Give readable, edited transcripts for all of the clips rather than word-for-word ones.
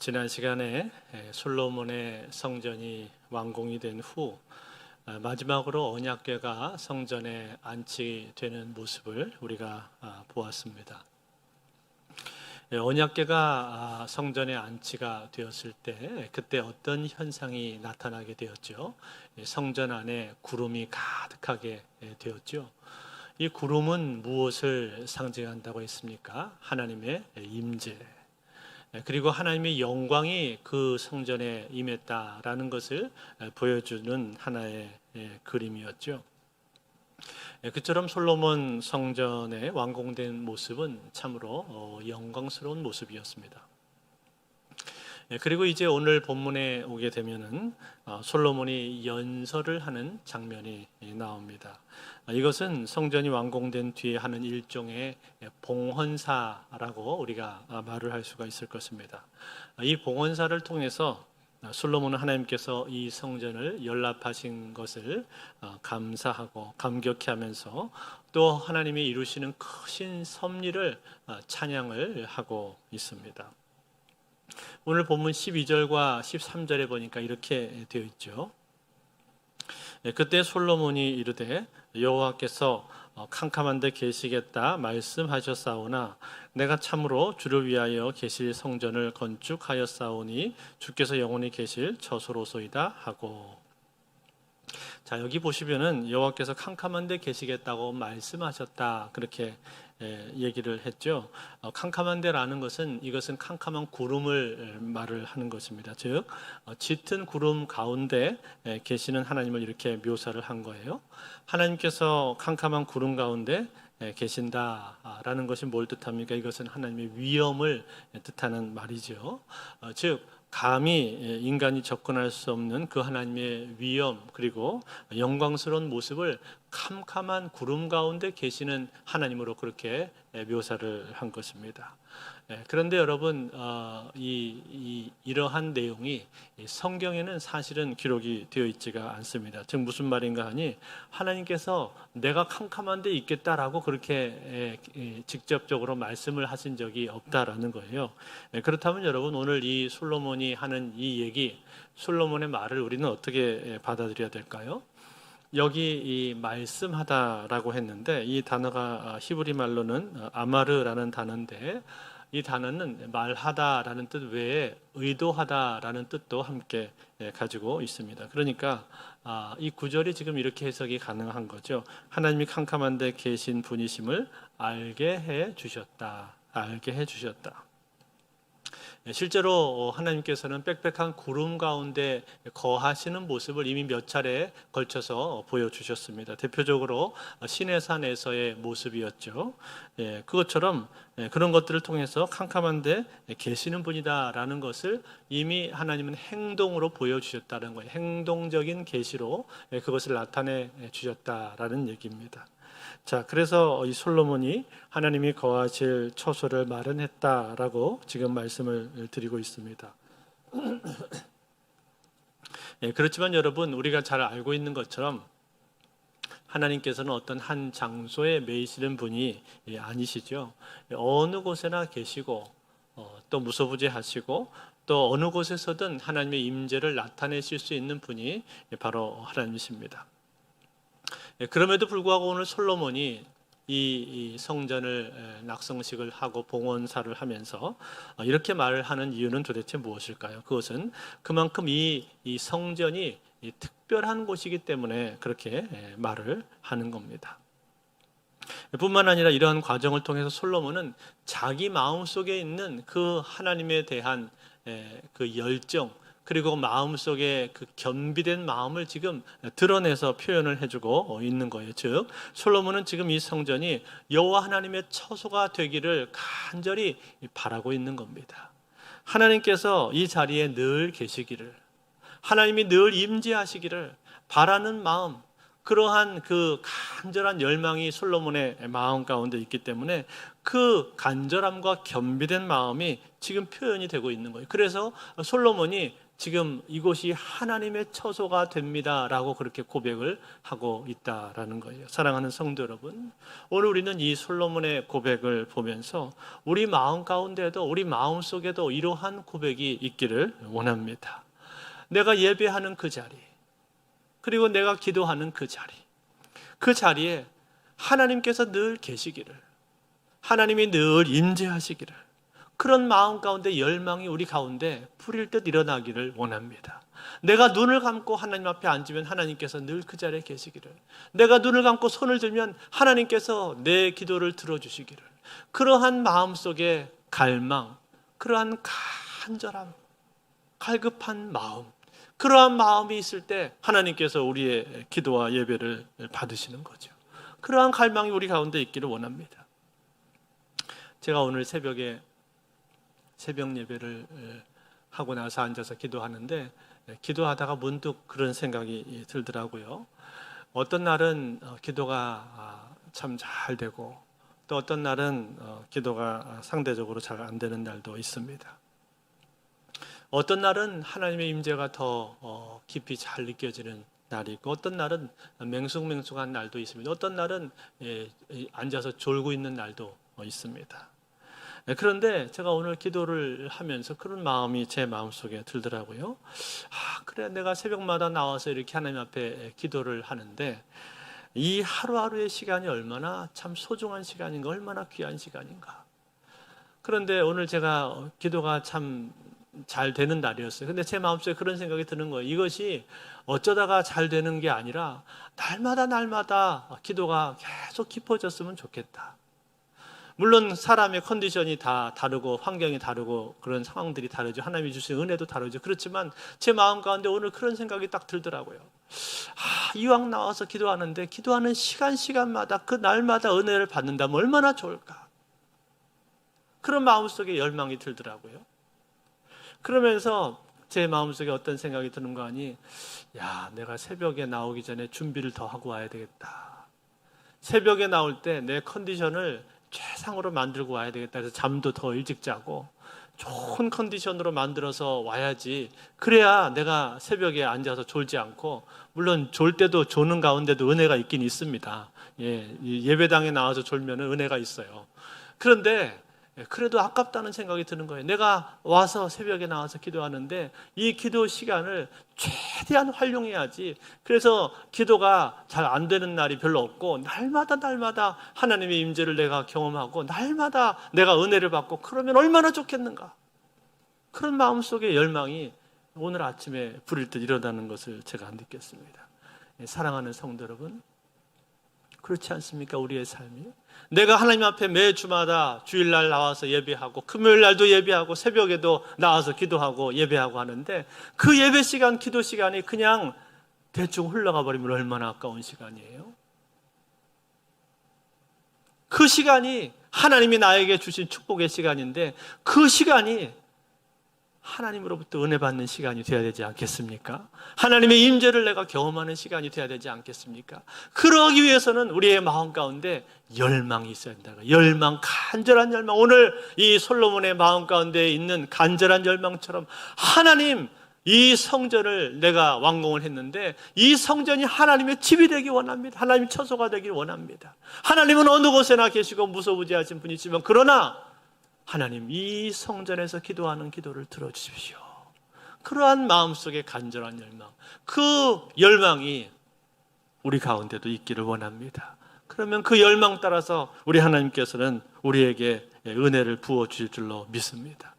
지난 시간에 솔로몬의 성전이 완공이 된 후 마지막으로 언약궤가 성전에 안치되는 모습을 우리가 보았습니다. 언약궤가 성전에 안치가 되었을 때 그때 어떤 현상이 나타나게 되었죠? 성전 안에 구름이 가득하게 되었죠. 이 구름은 무엇을 상징한다고 했습니까? 하나님의 임재. 그리고 하나님의 영광이 그 성전에 임했다라는 것을 보여주는 하나의 그림이었죠. 그처럼 솔로몬 성전의 완공된 모습은 참으로 영광스러운 모습이었습니다. 그리고 이제 오늘 본문에 오게 되면은 솔로몬이 연설을 하는 장면이 나옵니다. 이것은 성전이 완공된 뒤에 하는 일종의 봉헌사라고 우리가 말을 할 수가 있을 것입니다. 이 봉헌사를 통해서 솔로몬은 하나님께서 이 성전을 연립하신 것을 감사하고 감격해 하면서 또 하나님이 이루시는 크신 섭리를 찬양을 하고 있습니다. 오늘 본문 12절과 13절에 보니까 이렇게 되어 있죠. 그때 솔로몬이 이르되 여호와께서 캄캄한 데 계시겠다 말씀하셨사오나 내가 참으로 주를 위하여 계실 성전을 건축하였사오니 주께서 영원히 계실 처소로소이다 하고. 자, 여기 보시면은 여호와께서 캄캄한 데 계시겠다고 말씀하셨다 그렇게 얘기를 했죠. 캄캄한 데라는 것은 이것은 캄캄한 구름을 말을 하는 것입니다. 즉 짙은 구름 가운데 계시는 하나님을 이렇게 묘사를 한 거예요. 하나님께서 캄캄한 구름 가운데 계신다라는 것이 뭘 뜻합니까? 이것은 하나님의 위엄을 뜻하는 말이죠. 즉 감히 인간이 접근할 수 없는 그 하나님의 위엄 그리고 영광스러운 모습을 캄캄한 구름 가운데 계시는 하나님으로 그렇게 묘사를 한 것입니다. 그런데 여러분 이러한 내용이 성경에는 사실은 기록이 되어 있지가 않습니다. 즉 무슨 말인가 하니 하나님께서 내가 캄캄한 데 있겠다라고 그렇게 직접적으로 말씀을 하신 적이 없다라는 거예요. 그렇다면 여러분 오늘 이 솔로몬이 하는 이 얘기, 솔로몬의 말을 우리는 어떻게 받아들여야 될까요? 여기 이 말씀하다라고 했는데 이 단어가 히브리 말로는 아마르라는 단어인데 이 단어는 말하다라는 뜻 외에 의도하다라는 뜻도 함께 가지고 있습니다. 그러니까 이 구절이 지금 이렇게 해석이 가능한 거죠. 하나님이 캄캄한 데 계신 분이심을 알게 해 주셨다. 알게 해 주셨다. 실제로 하나님께서는 빽빽한 구름 가운데 거하시는 모습을 이미 몇 차례 걸쳐서 보여주셨습니다. 대표적으로 시내산에서의 모습이었죠. 그것처럼 그런 것들을 통해서 캄캄한데 계시는 분이다라는 것을 이미 하나님은 행동으로 보여주셨다는 거예요. 행동적인 계시로 그것을 나타내 주셨다라는 얘기입니다. 자, 그래서 이 솔로몬이 하나님이 거하실 처소를 마련했다라고 지금 말씀을 드리고 있습니다. 그렇지만 여러분 우리가 잘 알고 있는 것처럼 하나님께서는 어떤 한 장소에 매이시는 분이 아니시죠. 어느 곳에나 계시고 또 무소부재하시고 또 어느 곳에서든 하나님의 임재를 나타내실 수 있는 분이 바로 하나님이십니다. 그럼에도 불구하고 오늘 솔로몬이 이 성전을 낙성식을 하고 봉헌사를 하면서 이렇게 말을 하는 이유는 도대체 무엇일까요? 그것은 그만큼 이 성전이 특별한 곳이기 때문에 그렇게 말을 하는 겁니다. 뿐만 아니라 이러한 과정을 통해서 솔로몬은 자기 마음속에 있는 그 하나님에 대한 그 열정 그리고 마음속에 그 겸비된 마음을 지금 드러내서 표현을 해주고 있는 거예요. 즉 솔로몬은 지금 이 성전이 여호와 하나님의 처소가 되기를 간절히 바라고 있는 겁니다. 하나님께서 이 자리에 늘 계시기를, 하나님이 늘 임재하시기를 바라는 마음, 그러한 그 간절한 열망이 솔로몬의 마음 가운데 있기 때문에 그 간절함과 겸비된 마음이 지금 표현이 되고 있는 거예요. 그래서 솔로몬이 지금 이곳이 하나님의 처소가 됩니다라고 그렇게 고백을 하고 있다라는 거예요. 사랑하는 성도 여러분, 오늘 우리는 이 솔로몬의 고백을 보면서 우리 마음 가운데도, 우리 마음 속에도 이러한 고백이 있기를 원합니다. 내가 예배하는 그 자리, 그리고 내가 기도하는 그 자리, 그 자리에 하나님께서 늘 계시기를, 하나님이 늘 임재하시기를, 그런 마음 가운데 열망이 우리 가운데 불일 듯 일어나기를 원합니다. 내가 눈을 감고 하나님 앞에 앉으면 하나님께서 늘 그 자리에 계시기를, 내가 눈을 감고 손을 들면 하나님께서 내 기도를 들어주시기를, 그러한 마음속에 갈망, 그러한 간절함, 갈급한 마음, 그러한 마음이 있을 때 하나님께서 우리의 기도와 예배를 받으시는 거죠. 그러한 갈망이 우리 가운데 있기를 원합니다. 제가 오늘 새벽에 새벽 예배를 하고 나서 앉아서 기도하는데, 기도하다가 문득 그런 생각이 들더라고요. 어떤 날은 기도가 참 잘 되고, 또 어떤 날은 기도가 상대적으로 잘 안 되는 날도 있습니다. 어떤 날은 하나님의 임재가 더 깊이 잘 느껴지는 날이 있고, 어떤 날은 맹숭맹숭한 날도 있습니다. 어떤 날은 앉아서 졸고 있는 날도 있습니다. 그런데 제가 오늘 기도를 하면서 그런 마음이 제 마음속에 들더라고요. 그래, 내가 새벽마다 나와서 이렇게 하나님 앞에 기도를 하는데 이 하루하루의 시간이 얼마나 참 소중한 시간인가, 얼마나 귀한 시간인가. 그런데 오늘 제가 기도가 참 잘 되는 날이었어요. 근데 제 마음속에 그런 생각이 드는 거예요. 이것이 어쩌다가 잘 되는 게 아니라 날마다 기도가 계속 깊어졌으면 좋겠다. 물론 사람의 컨디션이 다 다르고 환경이 다르고 그런 상황들이 다르죠. 하나님이 주신 은혜도 다르죠. 그렇지만 제 마음 가운데 오늘 그런 생각이 딱 들더라고요. 이왕 나와서 기도하는데 기도하는 시간마다 그 날마다 은혜를 받는다면 얼마나 좋을까. 그런 마음속에 열망이 들더라고요. 그러면서 제 마음속에 어떤 생각이 드는 거 아니, 내가 새벽에 나오기 전에 준비를 더 하고 와야 되겠다. 새벽에 나올 때 내 컨디션을 최상으로 만들고 와야 되겠다. 그래서 잠도 더 일찍 자고 좋은 컨디션으로 만들어서 와야지. 그래야 내가 새벽에 앉아서 졸지 않고, 물론 졸 때도 조는 가운데도 은혜가 있긴 있습니다. 예배당에 나와서 졸면 은혜가 있어요. 그런데 그래도 아깝다는 생각이 드는 거예요. 내가 와서 새벽에 나와서 기도하는데 이 기도 시간을 최대한 활용해야지. 그래서 기도가 잘 안 되는 날이 별로 없고, 날마다 하나님의 임재를 내가 경험하고 날마다 내가 은혜를 받고, 그러면 얼마나 좋겠는가. 그런 마음속의 열망이 오늘 아침에 불일 듯 일어나는 것을 제가 느꼈습니다. 사랑하는 성도 여러분, 그렇지 않습니까? 우리의 삶이 내가 하나님 앞에 매 주마다 주일날 나와서 예배하고, 금요일날도 예배하고, 새벽에도 나와서 기도하고 예배하고 하는데, 그 예배 시간, 기도 시간이 그냥 대충 흘러가 버리면 얼마나 아까운 시간이에요. 그 시간이 하나님이 나에게 주신 축복의 시간인데, 그 시간이 하나님으로부터 은혜 받는 시간이 되어야 되지 않겠습니까? 하나님의 임재를 내가 경험하는 시간이 되어야 되지 않겠습니까? 그러기 위해서는 우리의 마음 가운데 열망이 있어야 된다. 열망, 간절한 열망. 오늘 이 솔로몬의 마음 가운데 있는 간절한 열망처럼, 하나님, 이 성전을 내가 완공을 했는데 이 성전이 하나님의 집이 되기 원합니다. 하나님의 처소가 되기 원합니다. 하나님은 어느 곳에나 계시고 무소부지하신 분이지만, 그러나 하나님, 이 성전에서 기도하는 기도를 들어주십시오. 그러한 마음속의 간절한 열망, 그 열망이 우리 가운데도 있기를 원합니다. 그러면 그 열망 따라서 우리 하나님께서는 우리에게 은혜를 부어주실 줄로 믿습니다.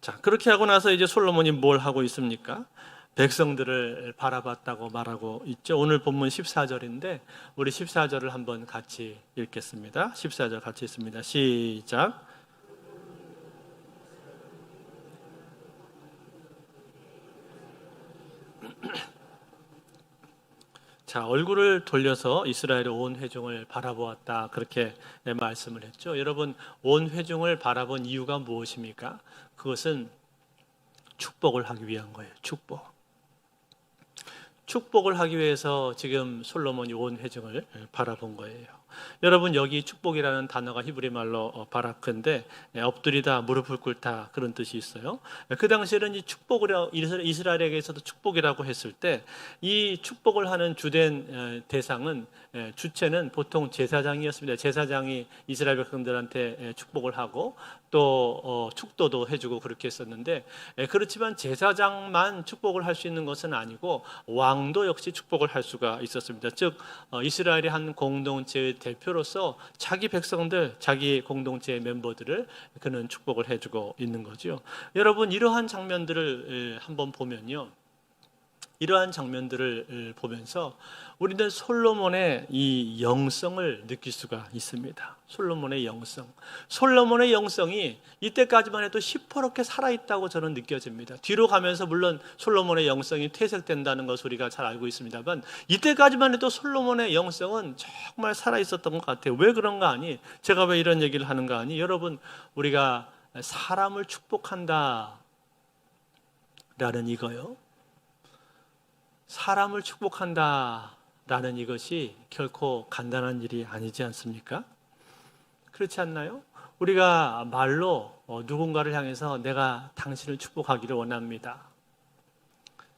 자, 그렇게 하고 나서 이제 솔로몬이 뭘 하고 있습니까? 백성들을 바라봤다고 말하고 있죠. 오늘 본문 14절인데 우리 14절을 한번 같이 읽겠습니다. 14절 같이 읽습니다. 시작. 자, 얼굴을 돌려서 이스라엘의 온 회중을 바라보았다, 그렇게 말씀을 했죠. 여러분, 온 회중을 바라본 이유가 무엇입니까? 그것은 축복을 하기 위한 거예요. 축복. 축복을 하기 위해서 지금 솔로몬이 온 회중을 바라본 거예요. 여러분, 여기 축복이라는 단어가 히브리 말로 바라크인데 엎드리다, 무릎을 꿇다 그런 뜻이 있어요. 그 당시에는 이 축복을 이스라엘에게서도 축복이라고 했을 때 이 축복을 하는 주된 대상은 주체는 보통 제사장이었습니다. 제사장이 이스라엘 백성들한테 축복을 하고 또 축도도 해주고 그렇게 했었는데, 그렇지만 제사장만 축복을 할 수 있는 것은 아니고 왕도 역시 축복을 할 수가 있었습니다. 즉 이스라엘의 한 공동체의 대표로서 자기 백성들, 자기 공동체의 멤버들을 그는 축복을 해주고 있는 거죠. 여러분, 이러한 장면들을 한번 보면요, 이러한 장면들을 보면서 우리는 솔로몬의 이 영성을 느낄 수가 있습니다. 솔로몬의 영성. 솔로몬의 영성이 이때까지만 해도 시퍼렇게 살아있다고 저는 느껴집니다. 뒤로 가면서 물론 솔로몬의 영성이 퇴색된다는 것을 우리가 잘 알고 있습니다만, 이때까지만 해도 솔로몬의 영성은 정말 살아있었던 것 같아요. 왜 그런가 하니, 제가 왜 이런 얘기를 하는가 하니, 여러분, 우리가 사람을 축복한다 라는 이거요, 사람을 축복한다라는 이것이 결코 간단한 일이 아니지 않습니까? 그렇지 않나요? 우리가 말로 누군가를 향해서 내가 당신을 축복하기를 원합니다.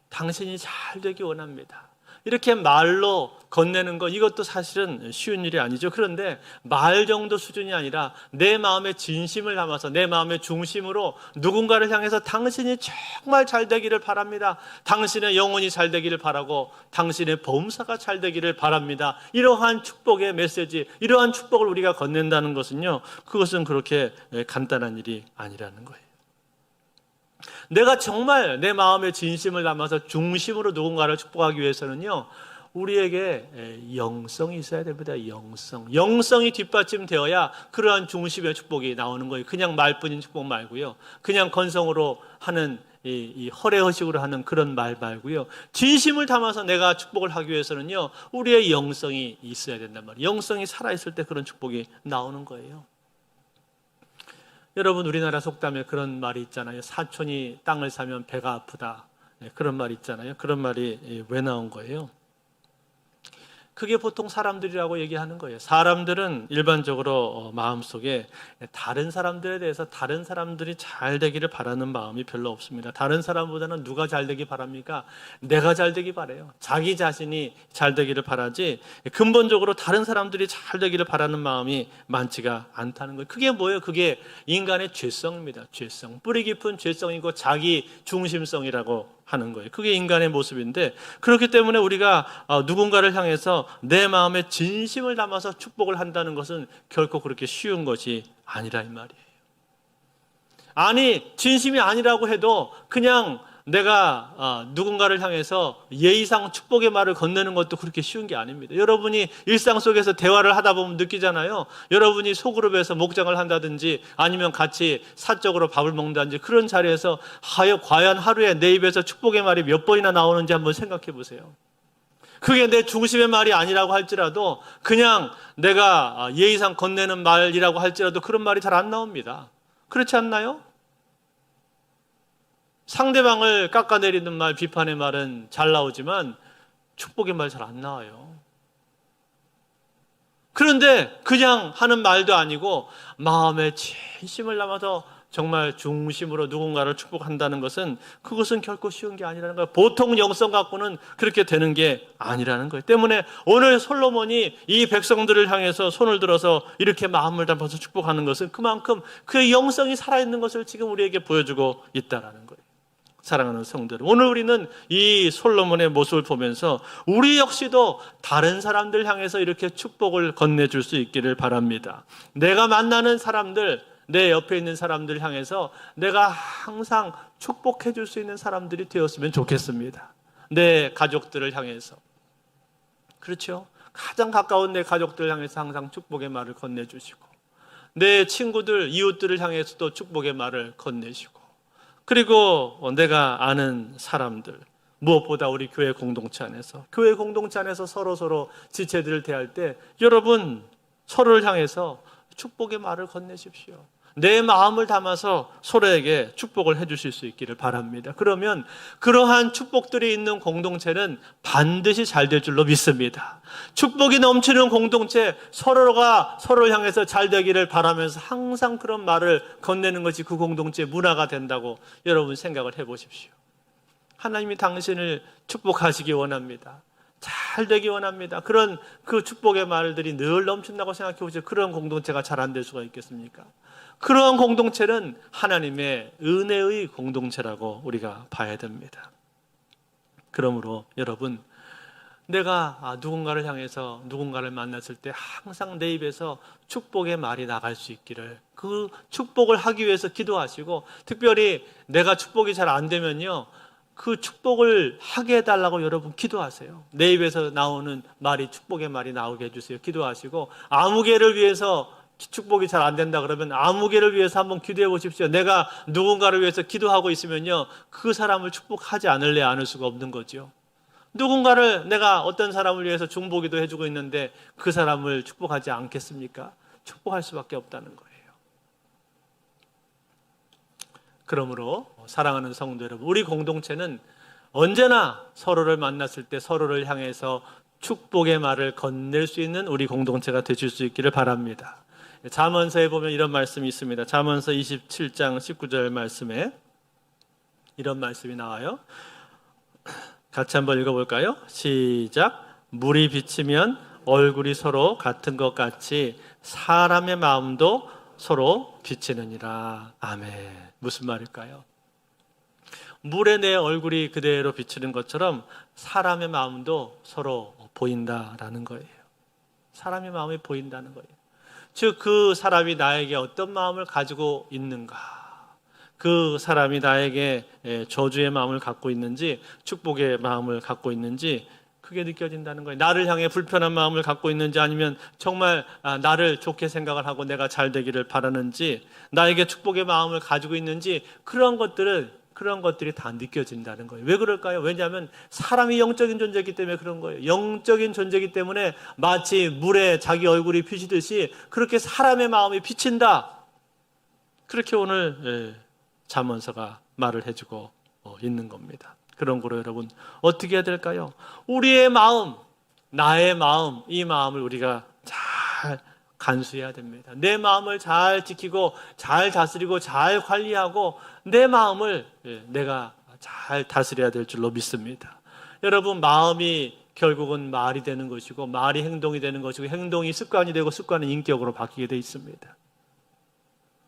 당신이 잘 되기 원합니다. 이렇게 말로 건네는 것, 이것도 사실은 쉬운 일이 아니죠. 그런데 말 정도 수준이 아니라 내 마음의 진심을 담아서, 내 마음의 중심으로 누군가를 향해서 당신이 정말 잘 되기를 바랍니다, 당신의 영혼이 잘 되기를 바라고 당신의 범사가 잘 되기를 바랍니다, 이러한 축복의 메시지, 이러한 축복을 우리가 건넨다는 것은요, 그것은 그렇게 간단한 일이 아니라는 거예요. 내가 정말 내 마음의 진심을 담아서 중심으로 누군가를 축복하기 위해서는요, 우리에게 영성이 있어야 됩니다. 영성이 뒷받침되어야 그러한 중심의 축복이 나오는 거예요. 그냥 말뿐인 축복 말고요, 그냥 건성으로 하는 이 허례허식으로 하는 그런 말 말고요, 진심을 담아서 내가 축복을 하기 위해서는요, 우리의 영성이 있어야 된단 말이에요. 영성이 살아있을 때 그런 축복이 나오는 거예요. 여러분, 우리나라 속담에 그런 말이 있잖아요. 사촌이 땅을 사면 배가 아프다. 그런 말이 있잖아요. 그런 말이 왜 나온 거예요? 그게 보통 사람들이라고 얘기하는 거예요. 사람들은 일반적으로 마음속에 다른 사람들에 대해서 다른 사람들이 잘 되기를 바라는 마음이 별로 없습니다. 다른 사람보다는 누가 잘 되기 바랍니까? 내가 잘 되기 바라요. 자기 자신이 잘 되기를 바라지, 근본적으로 다른 사람들이 잘 되기를 바라는 마음이 많지가 않다는 거예요. 그게 뭐예요? 그게 인간의 죄성입니다. 죄성. 뿌리 깊은 죄성이고 자기 중심성이라고 하는 거예요. 그게 인간의 모습인데, 그렇기 때문에 우리가 누군가를 향해서 내 마음에 진심을 담아서 축복을 한다는 것은 결코 그렇게 쉬운 것이 아니라 이 말이에요. 아니, 진심이 아니라고 해도 그냥 내가 누군가를 향해서 예의상 축복의 말을 건네는 것도 그렇게 쉬운 게 아닙니다. 여러분이 일상 속에서 대화를 하다 보면 느끼잖아요. 여러분이 소그룹에서 목장을 한다든지 아니면 같이 사적으로 밥을 먹는다든지 그런 자리에서 과연 하루에 내 입에서 축복의 말이 몇 번이나 나오는지 한번 생각해 보세요. 그게 내 중심의 말이 아니라고 할지라도, 그냥 내가 예의상 건네는 말이라고 할지라도 그런 말이 잘 안 나옵니다. 그렇지 않나요? 상대방을 깎아내리는 말, 비판의 말은 잘 나오지만 축복의 말 잘 안 나와요. 그런데 그냥 하는 말도 아니고 마음에 진심을 담아서 정말 중심으로 누군가를 축복한다는 것은, 그것은 결코 쉬운 게 아니라는 거예요. 보통 영성 갖고는 그렇게 되는 게 아니라는 거예요. 때문에 오늘 솔로몬이 이 백성들을 향해서 손을 들어서 이렇게 마음을 담아서 축복하는 것은 그만큼 그의 영성이 살아있는 것을 지금 우리에게 보여주고 있다는 거예요. 사랑하는 성도들, 오늘 우리는 이 솔로몬의 모습을 보면서 우리 역시도 다른 사람들 향해서 이렇게 축복을 건네줄 수 있기를 바랍니다. 내가 만나는 사람들, 내 옆에 있는 사람들 향해서 내가 항상 축복해 줄 수 있는 사람들이 되었으면 좋겠습니다. 내 가족들을 향해서, 그렇죠? 가장 가까운 내 가족들을 향해서 항상 축복의 말을 건네주시고, 내 친구들, 이웃들을 향해서도 축복의 말을 건네시고, 그리고 내가 아는 사람들, 무엇보다 우리 교회 공동체 안에서 서로 지체들을 대할 때 여러분 서로를 향해서 축복의 말을 건네십시오. 내 마음을 담아서 서로에게 축복을 해주실 수 있기를 바랍니다. 그러면 그러한 축복들이 있는 공동체는 반드시 잘 될 줄로 믿습니다. 축복이 넘치는 공동체, 서로가 서로를 향해서 잘 되기를 바라면서 항상 그런 말을 건네는 것이 그 공동체의 문화가 된다고 여러분 생각을 해보십시오. 하나님이 당신을 축복하시기 원합니다. 잘 되기 원합니다. 그런 그 축복의 말들이 늘 넘친다고 생각해 보세요. 그런 공동체가 잘 안 될 수가 있겠습니까? 그러한 공동체는 하나님의 은혜의 공동체라고 우리가 봐야 됩니다. 그러므로 여러분, 내가 누군가를 향해서 누군가를 만났을 때 항상 내 입에서 축복의 말이 나갈 수 있기를, 그 축복을 하기 위해서 기도하시고, 특별히 내가 축복이 잘 안 되면요, 그 축복을 하게 해달라고 여러분 기도하세요. 내 입에서 나오는 말이 축복의 말이 나오게 해주세요. 기도하시고, 아무개를 위해서 축복이 잘 안 된다 그러면 아무개를 위해서 한번 기도해 보십시오. 내가 누군가를 위해서 기도하고 있으면요, 그 사람을 축복하지 않을래 않을 수가 없는 거죠. 누군가를, 내가 어떤 사람을 위해서 중보기도 해주고 있는데 그 사람을 축복하지 않겠습니까? 축복할 수밖에 없다는 거예요. 그러므로 사랑하는 성도 여러분, 우리 공동체는 언제나 서로를 만났을 때 서로를 향해서 축복의 말을 건넬 수 있는 우리 공동체가 되실 수 있기를 바랍니다. 잠언서에 보면 이런 말씀이 있습니다. 잠언서 27장 19절 말씀에 이런 말씀이 나와요. 같이 한번 읽어볼까요? 시작. 물이 비치면 얼굴이 서로 같은 것 같이 사람의 마음도 서로 비치느니라. 아멘. 무슨 말일까요? 물에 내 얼굴이 그대로 비치는 것처럼 사람의 마음도 서로 보인다라는 거예요. 사람의 마음이 보인다는 거예요. 즉, 그 사람이 나에게 어떤 마음을 가지고 있는가, 그 사람이 나에게 저주의 마음을 갖고 있는지 축복의 마음을 갖고 있는지 그게 느껴진다는 거예요. 나를 향해 불편한 마음을 갖고 있는지, 아니면 정말 나를 좋게 생각을 하고 내가 잘 되기를 바라는지, 나에게 축복의 마음을 가지고 있는지, 그런 것들이 다 느껴진다는 거예요. 왜 그럴까요? 왜냐하면 사람이 영적인 존재이기 때문에 그런 거예요. 영적인 존재이기 때문에 마치 물에 자기 얼굴이 비치듯이 그렇게 사람의 마음이 비친다. 그렇게 오늘 잠언서가 말을 해주고 있는 겁니다. 그런 거로 여러분 어떻게 해야 될까요? 우리의 마음, 나의 마음, 이 마음을 우리가 잘 간수해야 됩니다. 내 마음을 잘 지키고 잘 다스리고 잘 관리하고 내 마음을 내가 잘 다스려야 될 줄로 믿습니다. 여러분, 마음이 결국은 말이 되는 것이고, 말이 행동이 되는 것이고, 행동이 습관이 되고, 습관은 인격으로 바뀌게 돼 있습니다.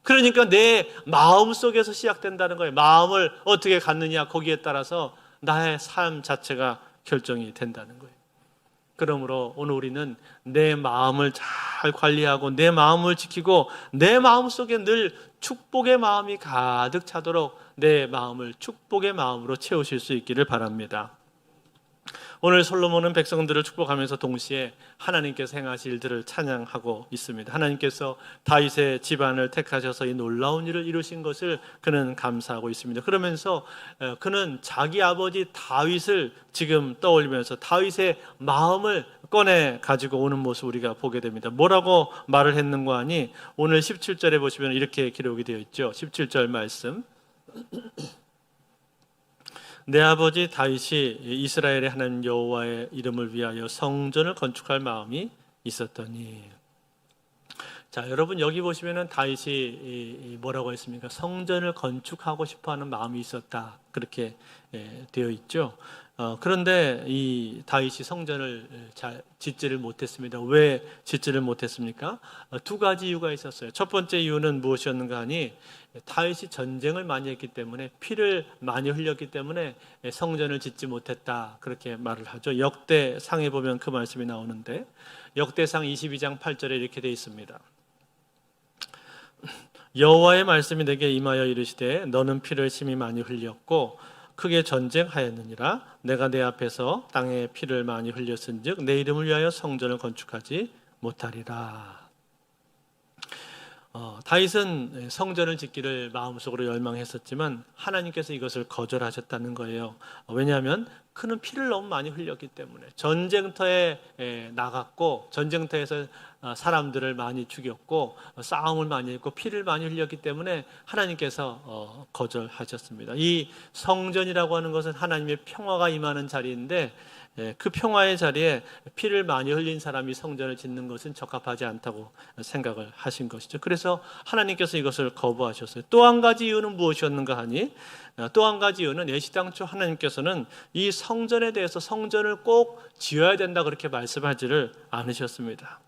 그러니까 내 마음 속에서 시작된다는 거예요. 마음을 어떻게 갖느냐, 거기에 따라서 나의 삶 자체가 결정이 된다는 거예요. 그러므로 오늘 우리는 내 마음을 잘 관리하고 내 마음을 지키고 내 마음 속에 늘 축복의 마음이 가득 차도록 내 마음을 축복의 마음으로 채우실 수 있기를 바랍니다. 오늘 솔로몬은 백성들을 축복하면서 동시에 하나님께서 행하실 일들을 찬양하고 있습니다. 하나님께서 다윗의 집안을 택하셔서 이 놀라운 일을 이루신 것을 그는 감사하고 있습니다. 그러면서 그는 자기 아버지 다윗을 지금 떠올리면서 다윗의 마음을 꺼내 가지고 오는 모습 우리가 보게 됩니다. 뭐라고 말을 했는가 하니 오늘 17절에 보시면 이렇게 기록이 되어 있죠. 17절 말씀. 내 아버지 다윗이 이스라엘의 하나님 여호와의 이름을 위하여 성전을 건축할 마음이 있었더니. 자, 여러분 여기 보시면은 다윗이 뭐라고 했습니까? 성전을 건축하고 싶어하는 마음이 있었다, 그렇게 되어 있죠. 그런데 이 다윗이 성전을 잘 짓지를 못했습니다. 왜 짓지를 못했습니까? 두 가지 이유가 있었어요. 첫 번째 이유는 무엇이었는가 하니 다윗이 전쟁을 많이 했기 때문에, 피를 많이 흘렸기 때문에 성전을 짓지 못했다, 그렇게 말을 하죠. 역대상에 보면 그 말씀이 나오는데 역대상 22장 8절에 이렇게 되어 있습니다. 여호와의 말씀이 내게 임하여 이르시되 너는 피를 심히 많이 흘렸고 크게 전쟁하였느니라. 내가 내 앞에서 땅에 피를 많이 흘렸은즉 내 이름을 위하여 성전을 건축하지 못하리라. 다윗은 성전을 짓기를 마음속으로 열망했었지만 하나님께서 이것을 거절하셨다는 거예요. 왜냐하면 그는 피를 너무 많이 흘렸기 때문에 전쟁터에 나갔고 전쟁터에서 사람들을 많이 죽였고 싸움을 많이 했고 피를 많이 흘렸기 때문에 하나님께서 거절하셨습니다. 이 성전이라고 하는 것은 하나님의 평화가 임하는 자리인데 그 평화의 자리에 피를 많이 흘린 사람이 성전을 짓는 것은 적합하지 않다고 생각을 하신 것이죠. 그래서 하나님께서 이것을 거부하셨어요. 또 한 가지 이유는 무엇이었는가 하니, 또 한 가지 이유는 애시당초 하나님께서는 이 성전에 대해서 성전을 꼭 지어야 된다 그렇게 말씀하지를 않으셨습니다.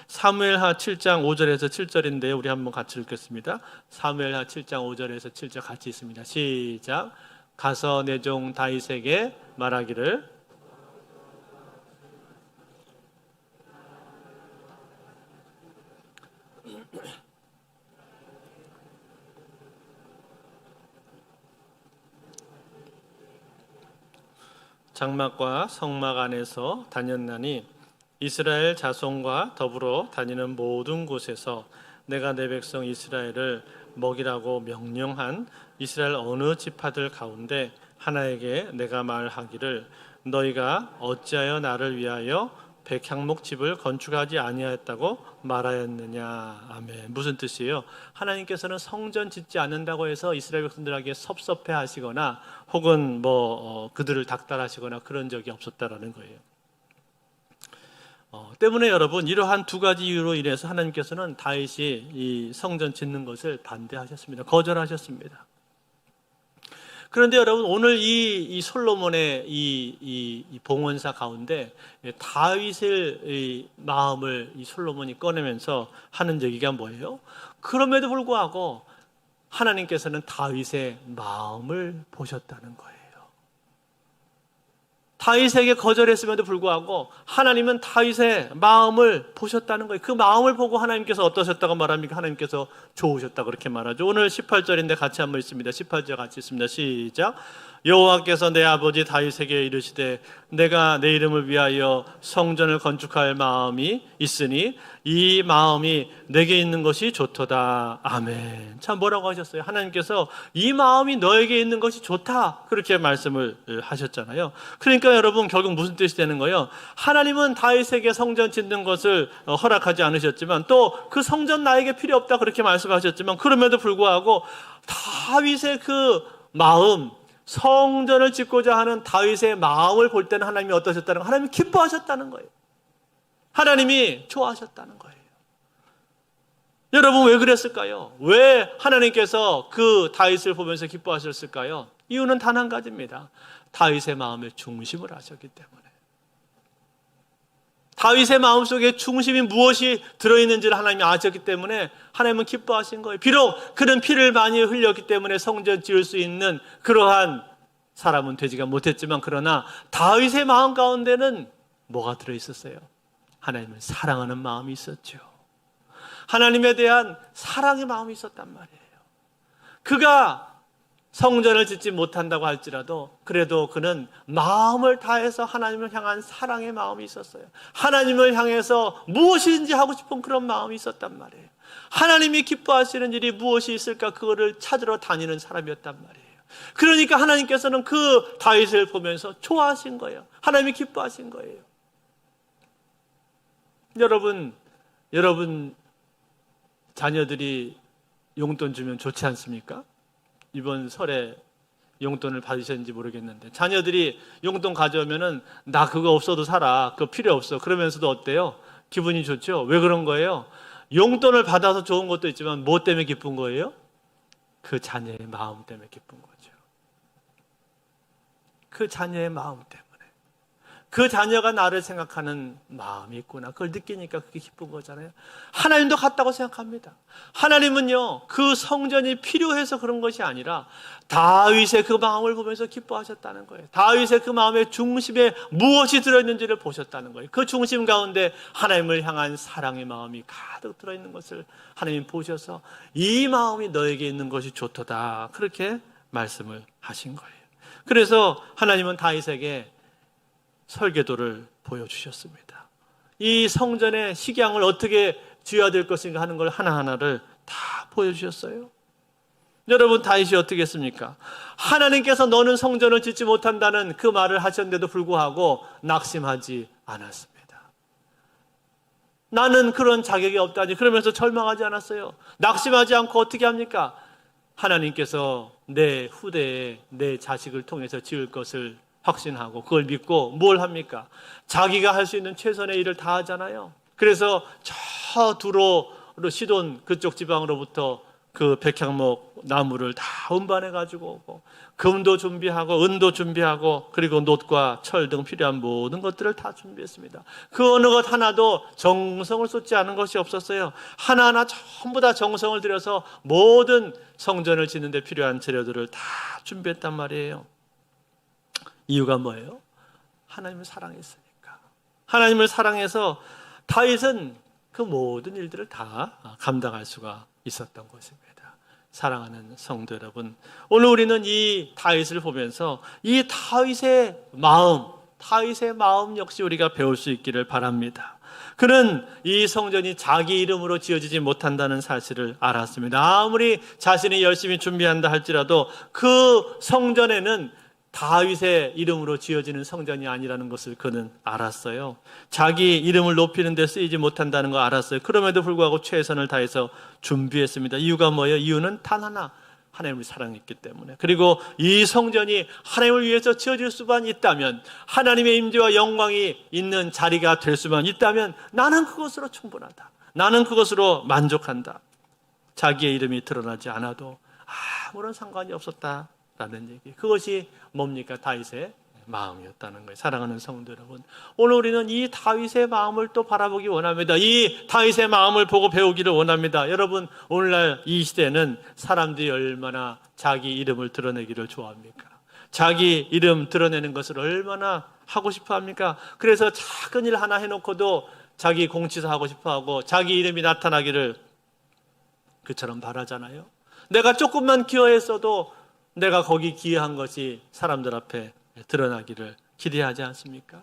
사무엘하 7장 5절에서 7절인데 우리 한번 같이 읽겠습니다. 사무엘하 7장 5절에서 7절 같이 있습니다. 시작. 가서 내 종 다윗에게 말하기를 장막과 성막 안에서 다녔나니 이스라엘 자손과 더불어 다니는 모든 곳에서 내가 내 백성 이스라엘을 먹이라고 명령한 이스라엘 어느 지파들 가운데 하나에게 내가 말하기를 너희가 어찌하여 나를 위하여 백향목 집을 건축하지 아니하였다고 말하였느냐. 아멘. 무슨 뜻이에요? 하나님께서는 성전 짓지 않는다고 해서 이스라엘 백성들에게 섭섭해하시거나 혹은 그들을 닥달하시거나 그런 적이 없었다라는 거예요. 때문에 여러분 이러한 두 가지 이유로 인해서 하나님께서는 다윗이 이 성전 짓는 것을 반대하셨습니다. 거절하셨습니다. 그런데 여러분 오늘 이 솔로몬의 이 봉헌사 가운데 다윗의 마음을 이 솔로몬이 꺼내면서 하는 얘기가 뭐예요? 그럼에도 불구하고 하나님께서는 다윗의 마음을 보셨다는 거예요. 다윗에게 거절했음에도 불구하고 하나님은 다윗의 마음을 보셨다는 거예요. 그 마음을 보고 하나님께서 어떠셨다고 말합니까? 하나님께서 좋으셨다고 그렇게 말하죠. 오늘 18절인데 같이 한번 읽습니다. 18절 같이 읽습니다. 시작. 여호와께서 내 아버지 다윗에게 이르시되 내가 내 이름을 위하여 성전을 건축할 마음이 있으니 이 마음이 내게 있는 것이 좋도다. 아멘. 참 뭐라고 하셨어요? 하나님께서 이 마음이 너에게 있는 것이 좋다 그렇게 말씀을 하셨잖아요. 그러니까 여러분 결국 무슨 뜻이 되는 거예요? 하나님은 다윗에게 성전 짓는 것을 허락하지 않으셨지만 또 그 성전 나에게 필요 없다 그렇게 말씀하셨지만 그럼에도 불구하고 다윗의 그 마음, 성전을 짓고자 하는 다윗의 마음을 볼 때는 하나님이 어떠셨다는 거예요? 하나님이 기뻐하셨다는 거예요. 하나님이 좋아하셨다는 거예요. 여러분 왜 그랬을까요? 왜 하나님께서 그 다윗을 보면서 기뻐하셨을까요? 이유는 단 한 가지입니다. 다윗의 마음의 중심을 아셨기 때문에. 다윗의 마음속에 중심이 무엇이 들어있는지를 하나님이 아셨기 때문에 하나님은 기뻐하신 거예요. 비록 그는 피를 많이 흘렸기 때문에 성전 지을 수 있는 그러한 사람은 되지가 못했지만 그러나 다윗의 마음 가운데는 뭐가 들어있었어요? 하나님을 사랑하는 마음이 있었죠. 하나님에 대한 사랑의 마음이 있었단 말이에요. 그가 성전을 짓지 못한다고 할지라도 그래도 그는 마음을 다해서 하나님을 향한 사랑의 마음이 있었어요. 하나님을 향해서 무엇이든지 하고 싶은 그런 마음이 있었단 말이에요. 하나님이 기뻐하시는 일이 무엇이 있을까 그거를 찾으러 다니는 사람이었단 말이에요. 그러니까 하나님께서는 그 다윗을 보면서 좋아하신 거예요. 하나님이 기뻐하신 거예요. 여러분 자녀들이 용돈 주면 좋지 않습니까? 이번 설에 용돈을 받으셨는지 모르겠는데 자녀들이 용돈 가져오면은 나 그거 없어도 살아. 그거 필요 없어. 그러면서도 어때요? 기분이 좋죠? 왜 그런 거예요? 용돈을 받아서 좋은 것도 있지만 뭐 때문에 기쁜 거예요? 그 자녀의 마음 때문에 기쁜 거죠. 그 자녀의 마음 때문에. 그 자녀가 나를 생각하는 마음이 있구나. 그걸 느끼니까 그게 기쁜 거잖아요. 하나님도 같다고 생각합니다. 하나님은요, 그 성전이 필요해서 그런 것이 아니라 다윗의 그 마음을 보면서 기뻐하셨다는 거예요. 다윗의 그 마음의 중심에 무엇이 들어있는지를 보셨다는 거예요. 그 중심 가운데 하나님을 향한 사랑의 마음이 가득 들어있는 것을 하나님 보셔서 이 마음이 너에게 있는 것이 좋도다. 그렇게 말씀을 하신 거예요. 그래서 하나님은 다윗에게 설계도를 보여주셨습니다. 이 성전의 식양을 어떻게 지어야 될 것인가 하는 걸 하나하나를 다 보여주셨어요. 여러분, 다윗이 어떻게 했습니까? 하나님께서 너는 성전을 짓지 못한다는 그 말을 하셨는데도 불구하고 낙심하지 않았습니다. 나는 그런 자격이 없다니 그러면서 절망하지 않았어요. 낙심하지 않고 어떻게 합니까? 하나님께서 내 후대에 내 자식을 통해서 지을 것을 확신하고 그걸 믿고 뭘 합니까? 자기가 할 수 있는 최선의 일을 다 하잖아요. 그래서 저 두로로 시돈 그쪽 지방으로부터 그 백향목 나무를 다 운반해 가지고 오고 금도 준비하고 은도 준비하고 그리고 놋과 철 등 필요한 모든 것들을 다 준비했습니다. 그 어느 것 하나도 정성을 쏟지 않은 것이 없었어요. 하나하나 전부 다 정성을 들여서 모든 성전을 짓는 데 필요한 재료들을 다 준비했단 말이에요. 이유가 뭐예요? 하나님을 사랑했으니까. 하나님을 사랑해서 다윗은 그 모든 일들을 다 감당할 수가 있었던 것입니다. 사랑하는 성도 여러분, 오늘 우리는 이 다윗을 보면서 이 다윗의 마음 역시 우리가 배울 수 있기를 바랍니다. 그는 이 성전이 자기 이름으로 지어지지 못한다는 사실을 알았습니다. 아무리 자신이 열심히 준비한다 할지라도 그 성전에는 다윗의 이름으로 지어지는 성전이 아니라는 것을 그는 알았어요. 자기 이름을 높이는 데 쓰이지 못한다는 거 알았어요. 그럼에도 불구하고 최선을 다해서 준비했습니다. 이유가 뭐예요? 이유는 단 하나, 하나님을 사랑했기 때문에. 그리고 이 성전이 하나님을 위해서 지어질 수만 있다면, 하나님의 임재와 영광이 있는 자리가 될 수만 있다면 나는 그것으로 충분하다. 나는 그것으로 만족한다. 자기의 이름이 드러나지 않아도 아무런 상관이 없었다 라는 얘기. 그것이 뭡니까? 다윗의 마음이었다는 거예요. 사랑하는 성도 여러분, 오늘 우리는 이 다윗의 마음을 또 바라보기 원합니다. 이 다윗의 마음을 보고 배우기를 원합니다. 여러분, 오늘날 이 시대는 사람들이 얼마나 자기 이름을 드러내기를 좋아합니까? 자기 이름 드러내는 것을 얼마나 하고 싶어 합니까? 그래서 작은 일 하나 해놓고도 자기 공치사 하고 싶어 하고 자기 이름이 나타나기를 그처럼 바라잖아요. 내가 조금만 기여했어도 내가 거기 기여한 것이 사람들 앞에 드러나기를 기대하지 않습니까?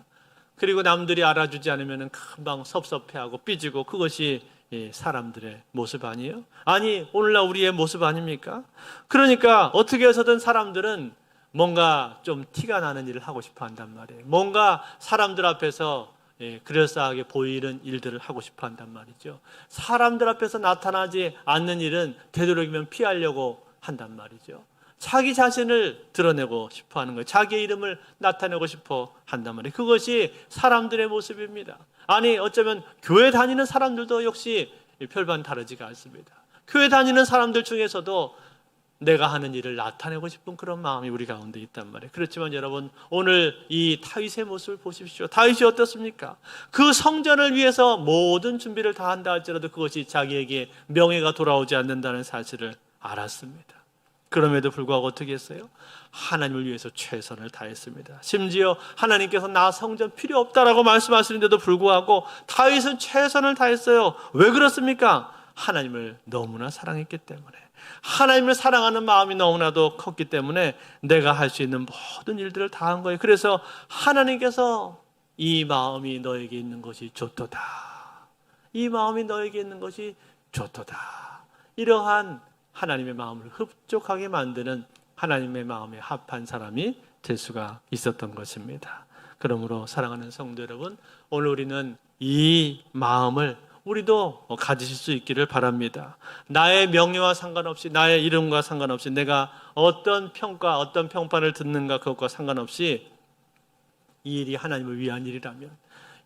그리고 남들이 알아주지 않으면 금방 섭섭해하고 삐지고 그것이 사람들의 모습 아니에요? 아니, 오늘날 우리의 모습 아닙니까? 그러니까 어떻게 해서든 사람들은 뭔가 좀 티가 나는 일을 하고 싶어 한단 말이에요. 뭔가 사람들 앞에서 그럴싸하게 보이는 일들을 하고 싶어 한단 말이죠. 사람들 앞에서 나타나지 않는 일은 되도록이면 피하려고 한단 말이죠. 자기 자신을 드러내고 싶어 하는 거예요. 자기의 이름을 나타내고 싶어 한단 말이에요. 그것이 사람들의 모습입니다. 아니, 어쩌면 교회 다니는 사람들도 역시 별반 다르지가 않습니다. 교회 다니는 사람들 중에서도 내가 하는 일을 나타내고 싶은 그런 마음이 우리 가운데 있단 말이에요. 그렇지만 여러분, 오늘 이 다윗의 모습을 보십시오. 다윗이 어떻습니까? 그 성전을 위해서 모든 준비를 다 한다 할지라도 그것이 자기에게 명예가 돌아오지 않는다는 사실을 알았습니다. 그럼에도 불구하고 어떻게 했어요? 하나님을 위해서 최선을 다했습니다. 심지어 하나님께서 나 성전 필요 없다라고 말씀하시는데도 불구하고 다윗은 최선을 다했어요. 왜 그렇습니까? 하나님을 너무나 사랑했기 때문에. 하나님을 사랑하는 마음이 너무나도 컸기 때문에 내가 할 수 있는 모든 일들을 다 한 거예요. 그래서 하나님께서 이 마음이 너에게 있는 것이 좋도다. 이 마음이 너에게 있는 것이 좋도다. 이러한 하나님의 마음을 흡족하게 만드는 하나님의 마음에 합한 사람이 될 수가 있었던 것입니다. 그러므로 사랑하는 성도 여러분, 오늘 우리는 이 마음을 우리도 가지실 수 있기를 바랍니다. 나의 명예와 상관없이, 나의 이름과 상관없이, 내가 어떤 평가, 어떤 평판을 듣는가 그것과 상관없이 이 일이 하나님을 위한 일이라면,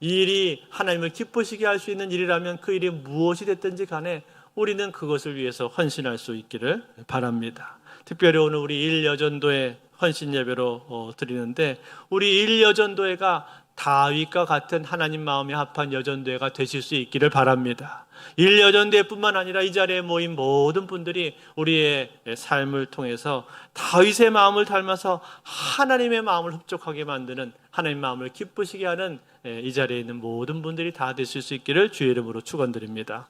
이 일이 하나님을 기쁘시게 할 수 있는 일이라면 그 일이 무엇이 됐든지 간에 우리는 그것을 위해서 헌신할 수 있기를 바랍니다. 특별히 오늘 우리 일여전도회 헌신 예배로 드리는데, 우리 일여전도회가 다윗과 같은 하나님 마음에 합한 여전도회가 되실 수 있기를 바랍니다. 일여전도회뿐만 아니라 이 자리에 모인 모든 분들이 우리의 삶을 통해서 다윗의 마음을 닮아서 하나님의 마음을 흡족하게 만드는, 하나님의 마음을 기쁘시게 하는 이 자리에 있는 모든 분들이 다 되실 수 있기를 주의 이름으로 축원드립니다.